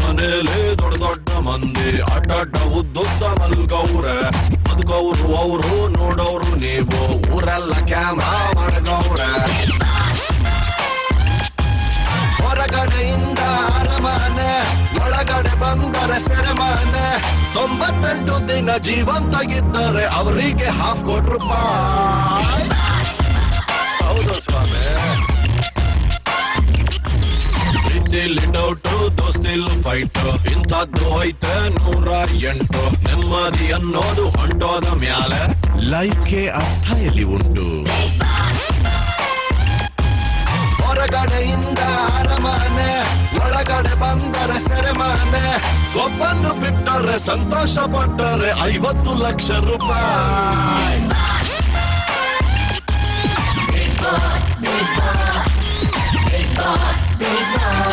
ಮನೇಲಿ ದೊಡ್ಡ ದೊಡ್ಡ ಮಂದಿ ಅಡ್ಡ ಉದ್ದುದ್ದ ಮಲ್ಗವ್ರೆ ಬದುಕವ್ರು ಅವರು ನೋಡೋರು ನೀವು ಊರೆಲ್ಲ ಕ್ಯಾಮ್ರಾ ಮಾಡ್ಗವ್ರೆ ಹೊರಗಡೆಯಿಂದ ಅರಮನೆ ಒಳಗಡೆ ಬಂದರೆ ಸೆರೆಮನೆ 98 ದಿನ ಜೀವಂತಾಗಿದ್ದರೆ ಅವರಿಗೆ ₹50,000 ಹೌದು ಸ್ವಾಮಿ ಪ್ರೀತಿಲಿ ಡೌಟು ದೋಸ್ತಿಲ್ ಫೈಟ್ ಇಂಥದ್ದು ಐತೆ 108 ನೆಮ್ಮದಿ ಅನ್ನೋದು ಹೊಂಟೋದ ಮ್ಯಾಲೆ ಲೈಫ್ಗೆ ಅರ್ಥ ಎಲ್ಲಿ ಉಂಟು ಹೊರಗಡೆಯಿಂದ ಅರಮನೆ ಒಳಗಡೆ ಬಂದರೆ ಸೆರೆಮನೆ ಕೊಬ್ಬನ್ನು ಬಿಟ್ಟರೆ ಸಂತೋಷ ಪಟ್ಟರೆ ₹50 lakh Big boss, big boss, big boss, big boss.